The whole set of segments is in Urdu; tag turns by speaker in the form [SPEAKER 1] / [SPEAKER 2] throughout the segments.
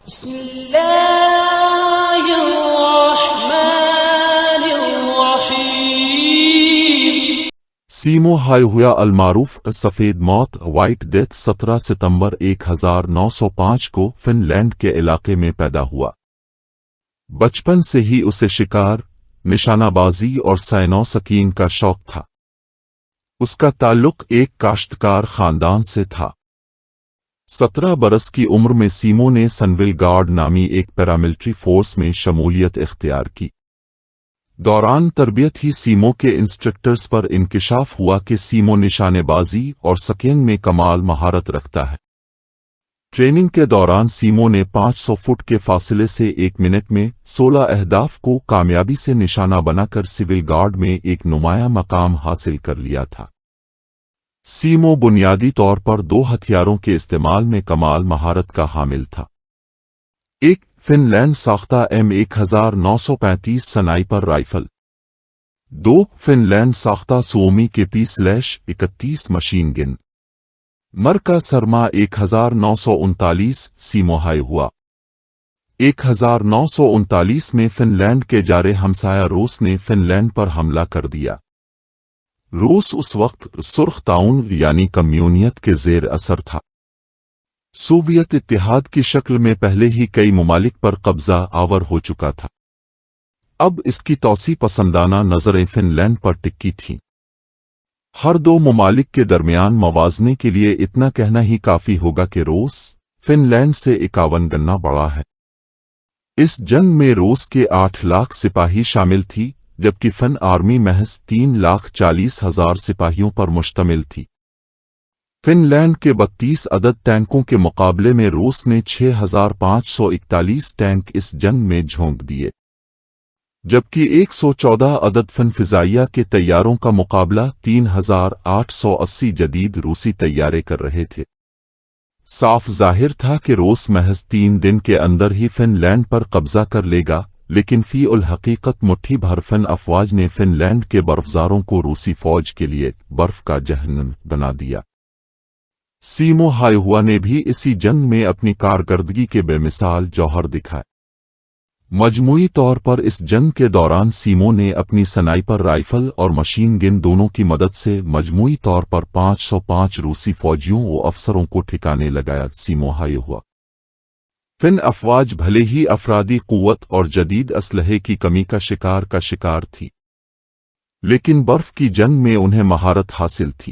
[SPEAKER 1] بسم الله الرحمن الرحيم.
[SPEAKER 2] سیمو ہایہویا المعروف سفید موت وائٹ ڈیتھ 17 ستمبر 1905 کو فن لینڈ کے علاقے میں پیدا ہوا۔ بچپن سے ہی اسے شکار، نشانہ بازی اور سینو سکین کا شوق تھا۔ اس کا تعلق ایک کاشتکار خاندان سے تھا۔ 17 برس کی عمر میں سیمو نے سنویل گارڈ نامی ایک پیراملٹری فورس میں شمولیت اختیار کی۔ دوران تربیت ہی سیمو کے انسٹرکٹرز پر انکشاف ہوا کہ سیمو نشانے بازی اور سکین میں کمال مہارت رکھتا ہے۔ ٹریننگ کے دوران سیمو نے 500 فٹ کے فاصلے سے 1 منٹ میں 16 اہداف کو کامیابی سے نشانہ بنا کر سول گارڈ میں ایک نمایاں مقام حاصل کر لیا تھا۔ سیمو بنیادی طور پر 2 ہتھیاروں کے استعمال میں کمال مہارت کا حامل تھا۔ ایک فن لینڈ ساختہ M1935 sniper rifle, 2 fun land ساختہ سومی کے P/31 مشین گن۔ مرکہ سرما 1939 سیمو ہایہویا 1939 میں فن لینڈ کے جارے ہمسایہ روس نے فن لینڈ پر حملہ کر دیا۔ روس اس وقت سرخ طاعون یعنی کمیونیت کے زیر اثر تھا۔ سوویت اتحاد کی شکل میں پہلے ہی کئی ممالک پر قبضہ آور ہو چکا تھا۔ اب اس کی توسیع پسندانہ نظریں فن لینڈ پر ٹکی تھیں۔ ہر 2 ممالک کے درمیان موازنے کے لیے اتنا کہنا ہی کافی ہوگا کہ روس فن لینڈ سے 51 گنا بڑا ہے۔ اس جنگ میں روس کے 8 لاکھ سپاہی شامل تھی، جبکہ فن آرمی محض 3,40,000 سپاہیوں پر مشتمل تھی۔ فن لینڈ کے 32 عدد ٹینکوں کے مقابلے میں روس نے 6,541 ٹینک اس جنگ میں جھونک دیے، جبکہ 114 عدد فن فضائیہ کے طیاروں کا مقابلہ 3,880 جدید روسی طیارے کر رہے تھے۔ صاف ظاہر تھا کہ روس محض 3 دن کے اندر ہی فن لینڈ پر قبضہ کر لے گا، لیکن فی الحقیقت مٹھی بھر فن افواج نے فن لینڈ کے برفزاروں کو روسی فوج کے لیے برف کا جہنم بنا دیا۔ سیمو ہایہویا نے بھی اسی جنگ میں اپنی کارکردگی کے بے مثال جوہر دکھائے۔ مجموعی طور پر اس جنگ کے دوران سیمو نے اپنی سنائپر رائفل اور مشین گن دونوں کی مدد سے مجموعی طور پر 505 روسی فوجیوں و افسروں کو ٹھکانے لگایا۔ سیمو ہایہویا فن افواج بھلے ہی افرادی قوت اور جدید اسلحے کی کمی کا شکار تھی، لیکن برف کی جنگ میں انہیں مہارت حاصل تھی۔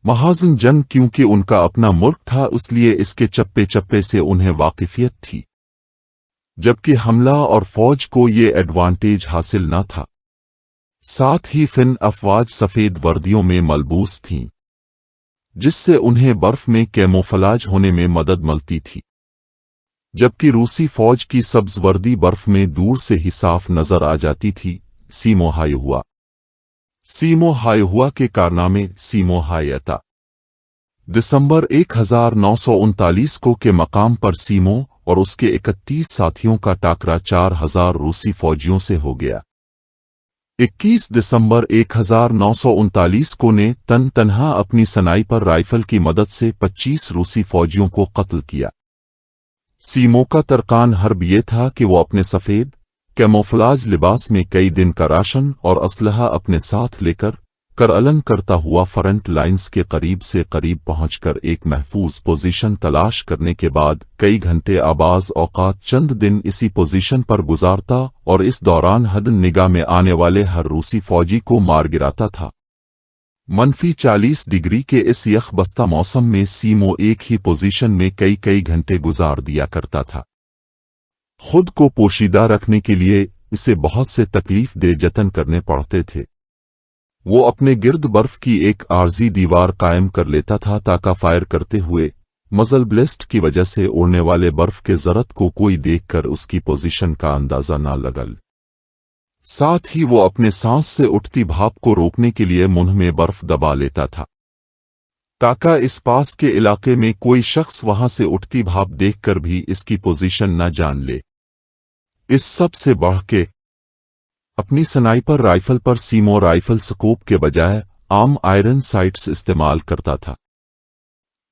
[SPEAKER 2] محاذن جنگ کیونکہ ان کا اپنا ملک تھا، اس لیے اس کے چپے چپے سے انہیں واقفیت تھی، جبکہ حملہ اور فوج کو یہ ایڈوانٹیج حاصل نہ تھا۔ ساتھ ہی فن افواج سفید وردیوں میں ملبوس تھیں، جس سے انہیں برف میں کیموفلاج ہونے میں مدد ملتی تھی، جبکہ روسی فوج کی سبز وردی برف میں دور سے ہی صاف نظر آ جاتی تھی۔ سیمو ہایہویا کے کارنامے۔ سیمو ہایہویا دسمبر 1939 کو کے مقام پر سیمو اور اس کے 31 ساتھیوں کا ٹاکرا 4,000 روسی فوجیوں سے ہو گیا۔ 21 دسمبر 1939 کو نے تنہا اپنی سنائپر رائفل کی مدد سے 25 روسی فوجیوں کو قتل کیا۔ سیمو کا ترکان حرب یہ تھا کہ وہ اپنے سفید کیموفلاج لباس میں کئی دن کا راشن اور اسلحہ اپنے ساتھ لے کر کرعلن کرتا ہوا فرنٹ لائنز کے قریب سے قریب پہنچ کر ایک محفوظ پوزیشن تلاش کرنے کے بعد کئی گھنٹے بعض اوقات چند دن اسی پوزیشن پر گزارتا اور اس دوران حد نگاہ میں آنے والے ہر روسی فوجی کو مار گراتا تھا۔ -40 ڈگری کے اس یخ بستہ موسم میں سیمو ایک ہی پوزیشن میں کئی گھنٹے گزار دیا کرتا تھا۔ خود کو پوشیدہ رکھنے کے لیے اسے بہت سے تکلیف دہ جتن کرنے پڑتے تھے۔ وہ اپنے گرد برف کی ایک عارضی دیوار قائم کر لیتا تھا تاکہ فائر کرتے ہوئے مزل بلسٹ کی وجہ سے اڑنے والے برف کے ذرات کو کوئی دیکھ کر اس کی پوزیشن کا اندازہ نہ لگل۔ ساتھ ہی وہ اپنے سانس سے اٹھتی بھاپ کو روکنے کے لیے منہ میں برف دبا لیتا تھا تاکہ اس پاس کے علاقے میں کوئی شخص وہاں سے اٹھتی بھاپ دیکھ کر بھی اس کی پوزیشن نہ جان لے۔ اس سب سے بڑھ کے اپنی سنائپر رائفل پر سیمو رائفل سکوپ کے بجائے عام آئرن سائٹس استعمال کرتا تھا۔